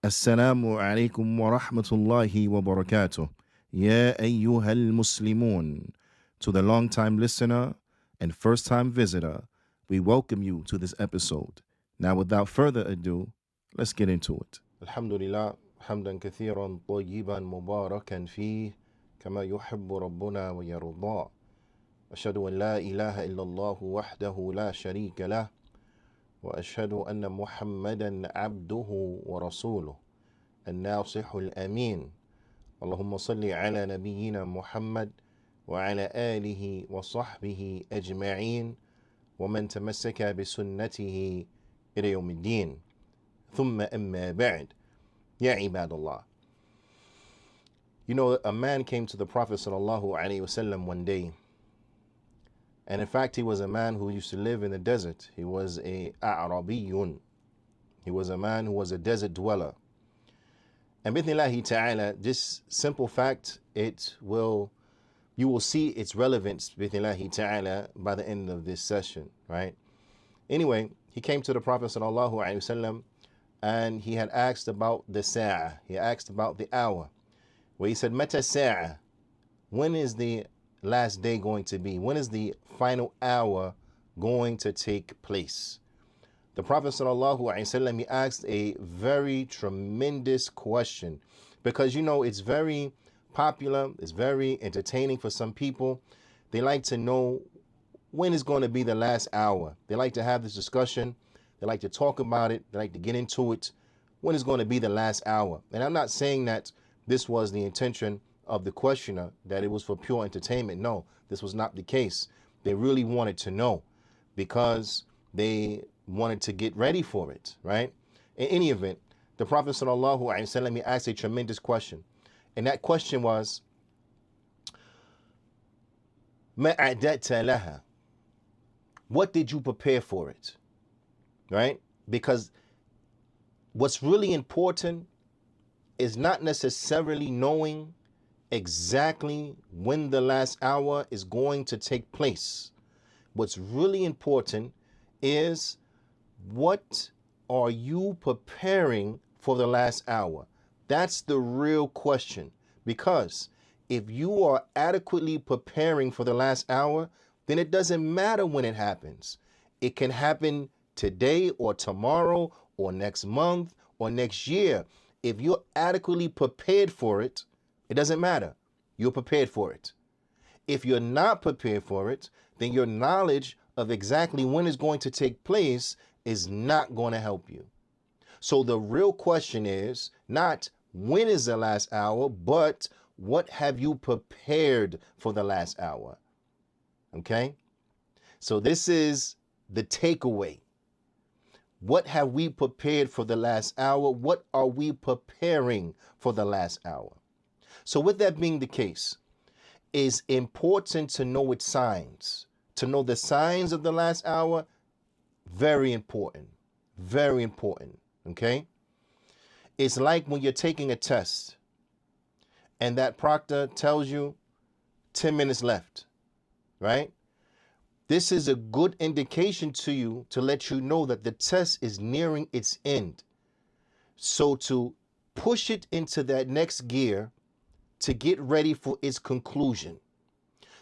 Assalamu alaikum wa rahmatullahi wa barakatuh. Ya ayyuhal muslimun. To the long-time listener and first-time visitor, we welcome you to this episode. Now, without further ado, let's get into it. Alhamdulillah, hamdan kathiran tayyiban mubarakan fih, kama yuhibbu rabbuna wa yarda. Ashhadu an la ilaha illallah wahdahu la sharika lah. وأشهد أن محمدا عبده ورسوله الناصح الأمين اللهم صل على نبينا محمد وعلى آله وصحبه أجمعين ومن تمسك بسنته إلى يوم الدين ثم أما بعد يا عباد الله. You know, a man came to the Prophet ﷺ one day. And in fact, he was a man who used to live in the desert. He was a A'rabiyun. He was a man who was a desert dweller. And bithnillahi ta'ala, this simple fact, you will see its relevance, bithnillahi ta'ala, by the end of this session, right? Anyway, he came to the Prophet sallallahu alaihi wasallam, and he had asked about the sa'ah. He asked about the hour. Where he said, Mata sa'ah? When is the last day going to be? When is the final hour going to take place? The Prophet ﷺ, he asked a very tremendous question, because you know it's very popular, it's very entertaining for some people. They like to know when is going to be the last hour. They like to have this discussion. They like to talk about it. They like to get into it. When is going to be the last hour? And I'm not saying that this was the intention of the questioner, that it was for pure entertainment. No, this was not the case. They really wanted to know because they wanted to get ready for it, right? In any event, the Prophet ﷺ, he asked a tremendous question. And that question was, مَا أَعْدَدْتَ لَهَا? What did you prepare for it? Right? Because what's really important is not necessarily knowing exactly when the last hour is going to take place. What's really important is, what are you preparing for the last hour? That's the real question. Because if you are adequately preparing for the last hour, then it doesn't matter when it happens. It can happen today or tomorrow or next month or next year. If you're adequately prepared for it, it doesn't matter. You're prepared for it. If you're not prepared for it, then your knowledge of exactly when it's going to take place is not going to help you. So the real question is not when is the last hour, but what have you prepared for the last hour? Okay? So this is the takeaway. What have we prepared for the last hour? What are we preparing for the last hour? So with that being the case, it's important to know its signs. To know the signs of the last hour, very important. Very important, okay? It's like when you're taking a test and that proctor tells you 10 minutes left, right? This is a good indication to you to let you know that the test is nearing its end. So to push it into that next gear to get ready for its conclusion.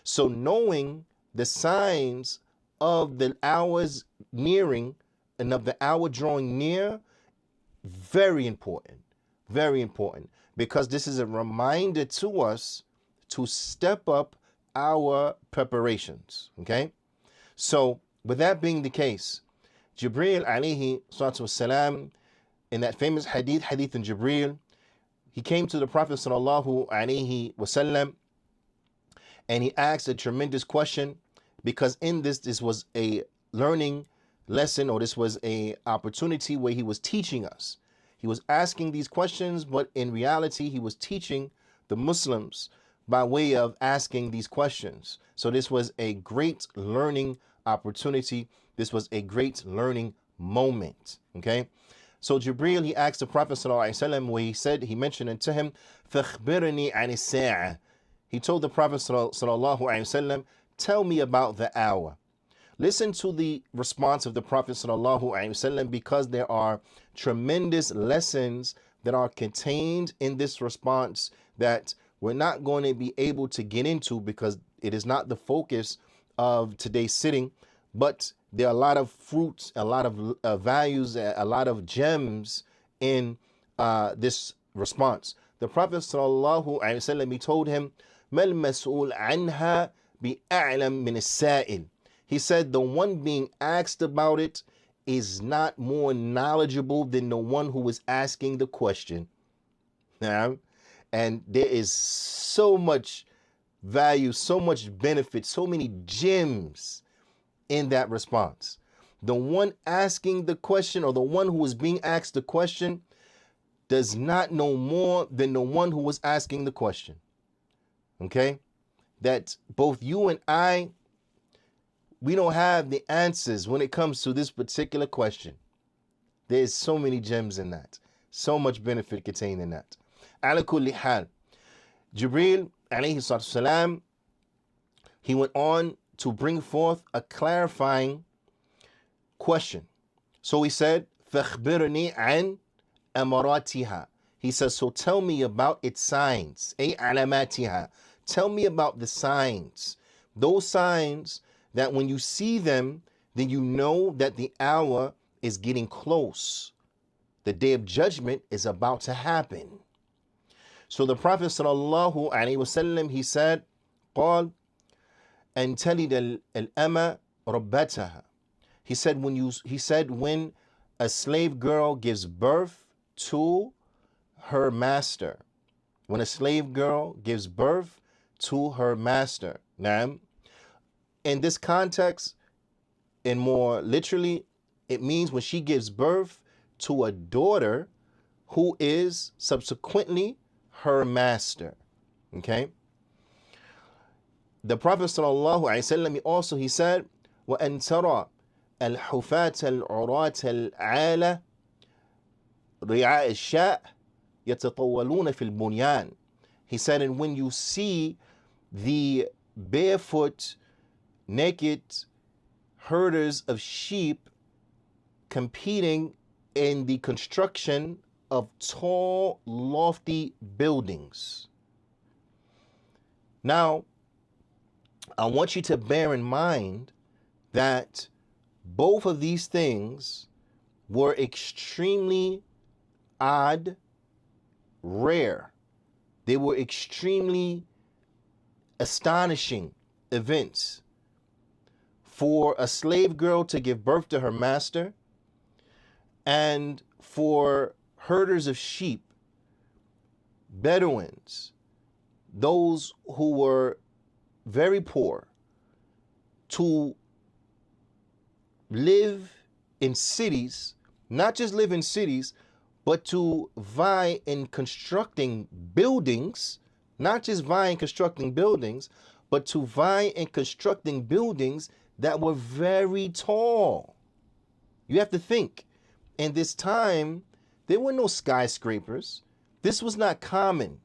So knowing the signs of the hours nearing and of the hour drawing near, very important, because this is a reminder to us to step up our preparations, okay? So with that being the case, Jibreel alayhi salatu wasalam, in that famous hadith in Jibreel, he came to the Prophet sallallahu alaihi wasallam and he asked a tremendous question, because in this was a learning lesson, or this was a opportunity where he was teaching us. He was asking these questions, but in reality, he was teaching the Muslims by way of asking these questions. So this was a great learning opportunity. This was a great learning moment, okay? So Jibreel, he asked the Prophet ﷺ, where he mentioned it to him, فَخْبِرْنِي عَنِ السَّاعَةِ. He told the Prophet ﷺ, tell me about the hour. Listen to the response of the Prophet ﷺ, because there are tremendous lessons that are contained in this response that we're not going to be able to get into because it is not the focus of today's sitting, but there are a lot of fruits, a lot of values, a lot of gems in this response. The Prophet sallallahu alaihi wasallam, he told him, "Mal mas'ul anha bi'a'lam min as-sa'il." He said, the one being asked about it is not more knowledgeable than the one who was asking the question. Now, and there is so much value, so much benefit, so many gems in that response. The one asking the question, or the one who is being asked the question, does not know more than the one who was asking the question. Okay? That both you and I, we don't have the answers when it comes to this particular question. There's so many gems in that. So much benefit contained in that. Ala kulli hal. Jibril alayhi salatu salam, he went on to bring forth a clarifying question. So he said, فَخْبِرْنِي عَنْ أَمَرَاتِهَا. He says, so tell me about its signs. أي علاماتها. Tell me about the signs. Those signs that when you see them, then you know that the hour is getting close. The day of judgment is about to happen. So the Prophet sallallahu alaihi wasallam, he said, قال أن تلد الأمة ربتها. He said when a slave girl gives birth to her master. When a slave girl gives birth to her master. Now, in this context, and more literally, it means when she gives birth to a daughter who is subsequently her master. Okay? The Prophet sallallahu alaihi wasallam also, he said, وَأَن تَرَى الْحُفَاةَ الْعُرَاةَ الْعَالَةَ رِعَاءَ الشَّاءِ يَتَطَوَّلُونَ فِي الْبُنْيَانِ. He said, and when you see the barefoot, naked herders of sheep competing in the construction of tall, lofty buildings. Now, I want you to bear in mind that both of these things were extremely odd, rare. They were extremely astonishing events. For a slave girl to give birth to her master, and for herders of sheep, Bedouins, those who were very poor, to live in cities, not just live in cities, but to vie in constructing buildings, not just vie in constructing buildings, but to vie in constructing buildings that were very tall. You have to think, in this time, there were no skyscrapers. This was not common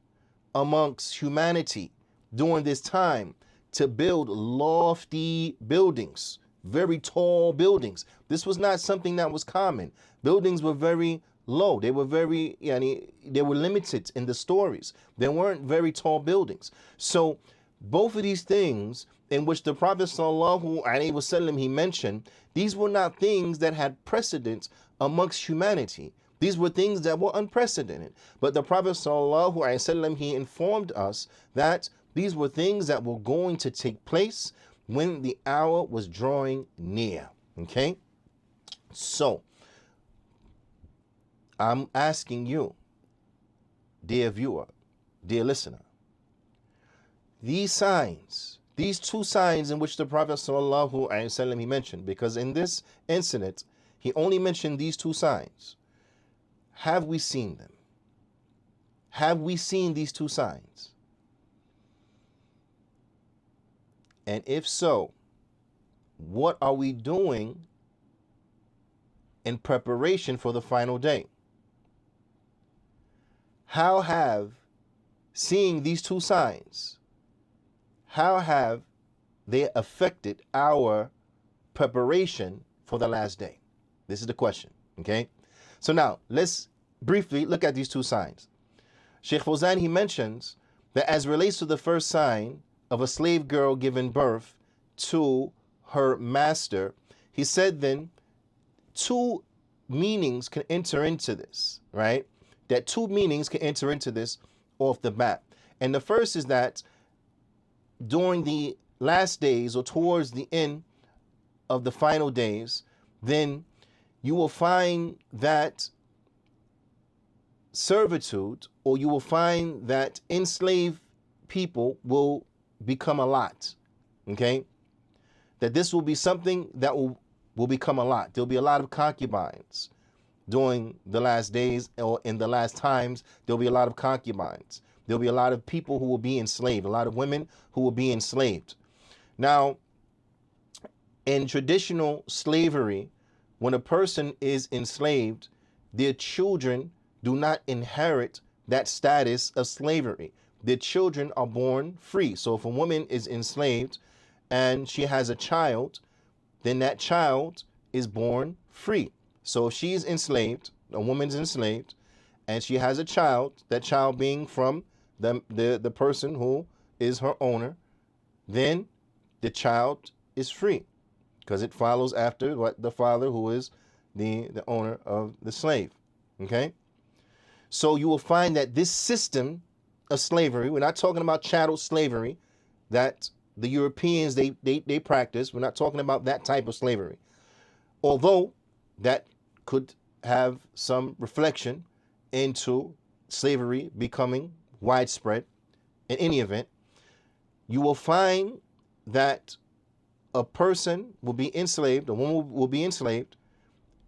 amongst humanity during this time to build lofty buildings, very tall buildings. This was not something that was common. Buildings were very low. They were they were limited in the stories. There weren't very tall buildings. So both of these things in which the Prophet sallallahu alaihi wasallam, he mentioned, these were not things that had precedence amongst humanity. These were things that were unprecedented. But the Prophet sallallahu alaihi wasallam, he informed us that these were things that were going to take place when the hour was drawing near. Okay? So, I'm asking you, dear viewer, dear listener, these signs, these two signs in which the Prophet sallallahu alaihi wasallam, he mentioned, because in this incident, he only mentioned these two signs. Have we seen them? Have we seen these two signs? And if so, what are we doing in preparation for the final day? How have seeing these two signs, how have they affected our preparation for the last day? This is the question, okay? So now, let's briefly look at these two signs. Sheikh Fawzan, he mentions that as relates to the first sign of a slave girl giving birth to her master, he said then two meanings can enter into this, right? That two meanings can enter into this off the bat. And the first is that during the last days or towards the end of the final days, then you will find that servitude, or you will find that enslaved people will become a lot, okay? That this will be something that will become a lot. There'll be a lot of concubines during the last days, or in the last times. There'll be a lot of concubines. There'll be a lot of people who will be enslaved, a lot of women who will be enslaved. Now, in traditional slavery, when a person is enslaved, their children do not inherit that status of slavery. Their children are born free. So if a woman is enslaved and she has a child, then that child is born free. So if she's enslaved, a woman's enslaved, and she has a child, that child being from the person who is her owner, then the child is free, because it follows after what the father, who is the owner of the slave. Okay? So you will find that this system of slavery, we're not talking about chattel slavery that the Europeans, they practice. We're not talking about that type of slavery. Although that could have some reflection into slavery becoming widespread. In any event, you will find that a person will be enslaved, a woman will be enslaved.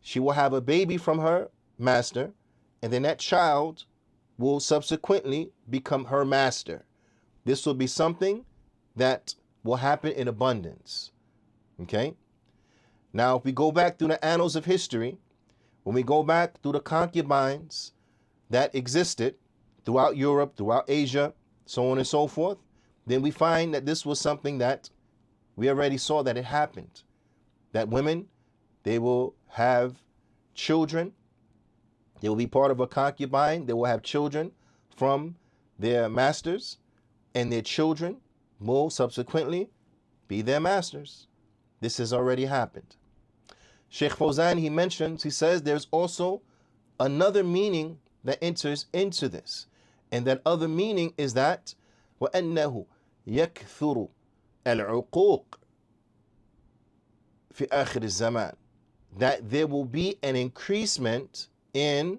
She will have a baby from her master, and then that child will subsequently become her master. This will be something that will happen in abundance. Okay? Now, if we go back through the annals of history, when we go back through the concubines that existed throughout Europe, throughout Asia, so on and so forth, then we find that this was something that we already saw that it happened. That women, they will have children. They will be part of a concubine. They will have children from their masters, and their children will subsequently be their masters. This has already happened. Sheikh Fawzan, he mentions, he says there's also another meaning that enters into this. And that other meaning is that وَأَنَّهُ يَكْثُرُ الْعُقُوقِ فِي آخِرِ الزَّمَانِ, that there will be an increasement in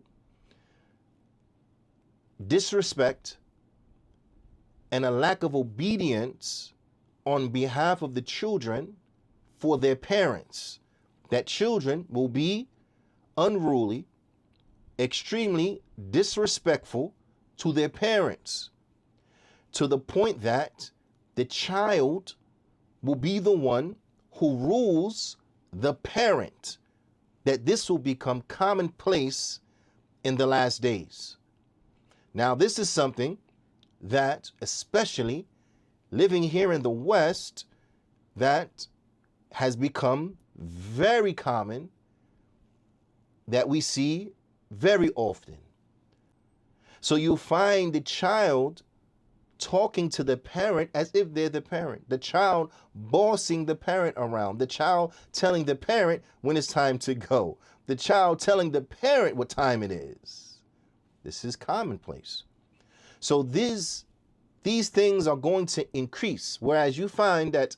disrespect and a lack of obedience on behalf of the children for their parents. That children will be unruly, extremely disrespectful to their parents, to the point that the child will be the one who rules the parent. That this will become commonplace in the last days. Now, this is something that, especially living here in the West, that has become very common, that we see very often. So you find the child talking to the parent as if they're the parent. The child bossing the parent around. The child telling the parent when it's time to go. The child telling the parent what time it is. This is commonplace. So these things are going to increase. Whereas you find that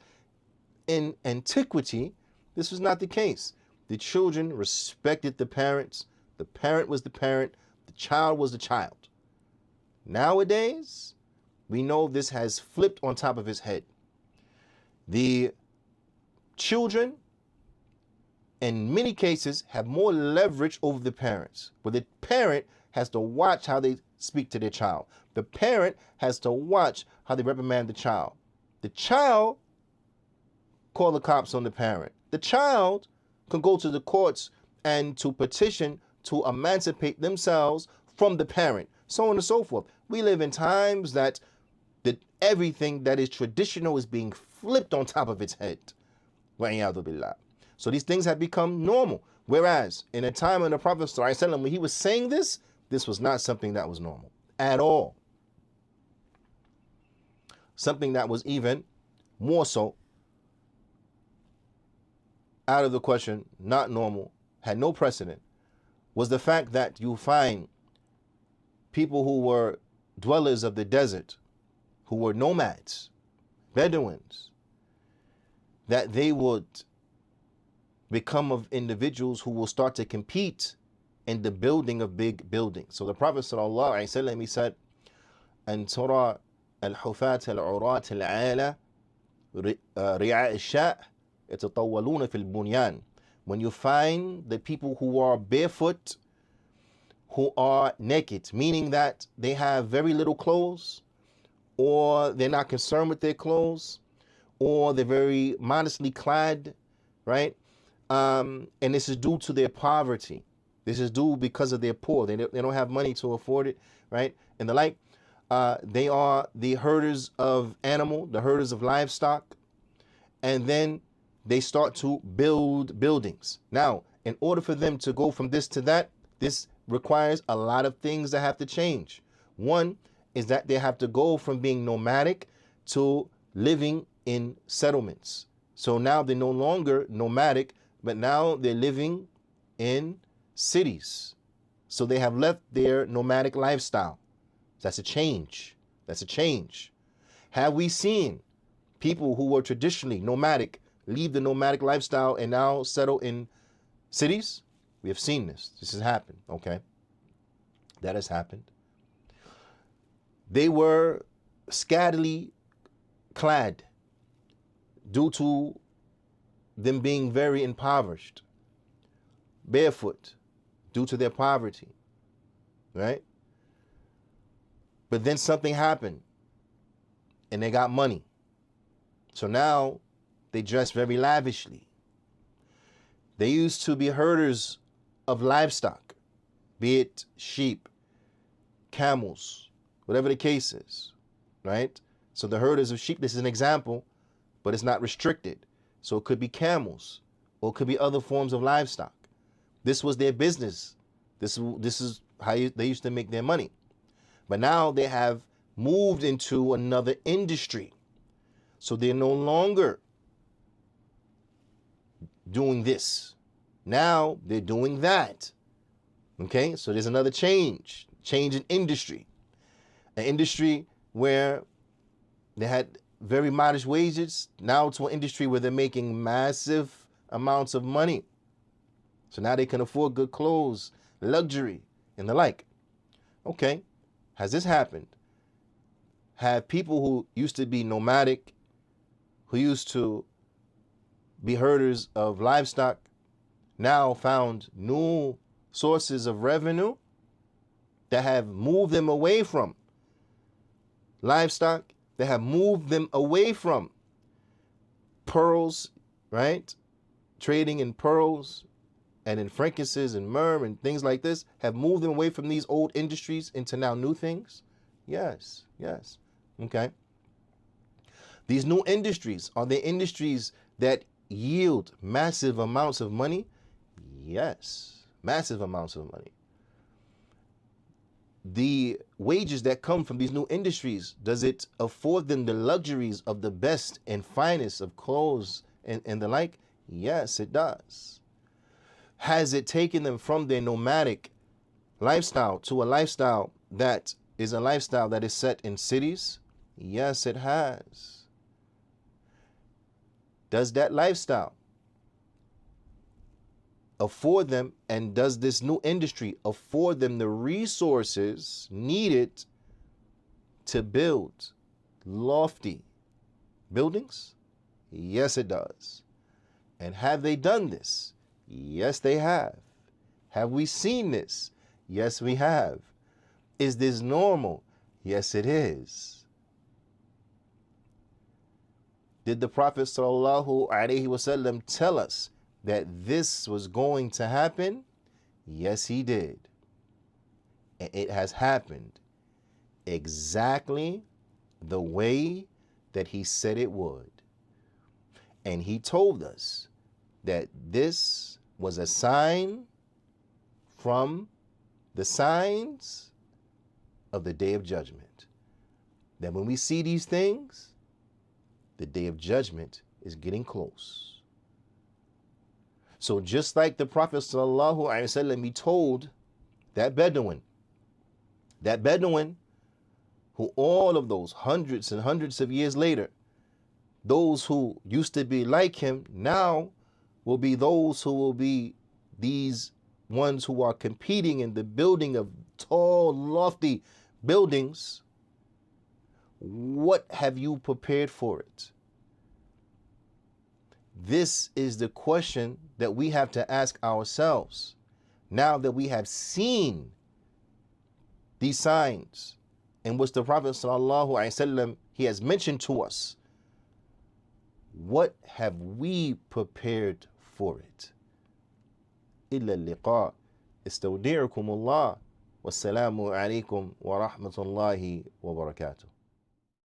in antiquity, this was not the case. The children respected the parents. The parent was the parent. The child was the child. Nowadays, we know this has flipped on top of its head. The children, in many cases, have more leverage over the parents, where the parent has to watch how they speak to their child. The parent has to watch how they reprimand the child. The child call the cops on the parent. The child can go to the courts and to petition to emancipate themselves from the parent, so on and so forth. We live in times that everything that is traditional is being flipped on top of its head. So these things have become normal. Whereas in a time when the Prophet ﷺ, when he was saying this, This was not something that was normal at all. Something that was even more so out of the question, not normal, had no precedent, was the fact that you find people who were dwellers of the desert, who were nomads, Bedouins, that they would become of individuals who will start to compete in the building of big buildings. So the Prophet ﷺ, he said, "An tura al-hufat al-urat al-ala ri'a al-sha' yatatawwaluna fil bunyan." When you find the people who are barefoot, who are naked, meaning that they have very little clothes, or they're not concerned with their clothes, or they're very modestly clad, right? And this is due to their poverty. This is due because of their poor. They don't have money to afford it, right? And the like. They are the herders of animal, the herders of livestock, and then they start to build buildings. Now, in order for them to go from this to that, this requires a lot of things that have to change. One is that they have to go from being nomadic to living in settlements. So now they're no longer nomadic, but now they're living in cities. So they have left their nomadic lifestyle. That's a change. That's a change. Have we seen people who were traditionally nomadic leave the nomadic lifestyle and now settle in cities? We have seen this. This has happened, okay? That has happened. They were scantily clad due to them being very impoverished, barefoot due to their poverty, right? But then something happened and they got money. So now they dress very lavishly. They used to be herders of livestock, be it sheep, camels, whatever the case is, right? So the herders of sheep, this is an example, but it's not restricted. So it could be camels, or it could be other forms of livestock. This was their business. This is how they used to make their money. But now they have moved into another industry. So they're no longer doing this. Now they're doing that. Okay, so there's another change in industry. An industry where they had very modest wages, now to an industry where they're making massive amounts of money. So now they can afford good clothes, luxury, and the like. Okay, has this happened? Have people who used to be nomadic, who used to be herders of livestock, now found new sources of revenue that have moved them away from livestock, that have moved them away from pearls, right? Trading in pearls and in frankincense and myrrh and things like this, have moved them away from these old industries into now new things? Yes, yes. Okay. These new industries, are they industries that yield massive amounts of money? Yes, massive amounts of money. The wages that come from these new industries, does it afford them the luxuries of the best and finest of clothes and the like? Yes, it does. Has it taken them from their nomadic lifestyle to a lifestyle that is a lifestyle that is set in cities? Yes, it has. Does that lifestyle afford them, and does this new industry afford them the resources needed to build lofty buildings? Yes, it does. And have they done this? Yes, they have. Have we seen this? Yes, we have. Is this normal? Yes, it is. Did the Prophet ﷺ tell us that this was going to happen? Yes, he did. And it has happened exactly the way that he said it would. And he told us that this was a sign from the signs of the day of judgment. That when we see these things, the day of judgment is getting close. So just like the Prophet ﷺ, he told that Bedouin who all of those hundreds and hundreds of years later, those who used to be like him now will be those who will be these ones who are competing in the building of tall, lofty buildings. What have you prepared for it? This is the question that we have to ask ourselves. Now that we have seen these signs in which the Prophet ﷺ, he has mentioned to us, what have we prepared for it? إلا اللقاء استودعكم الله والسلام عليكم ورحمة الله وبركاته.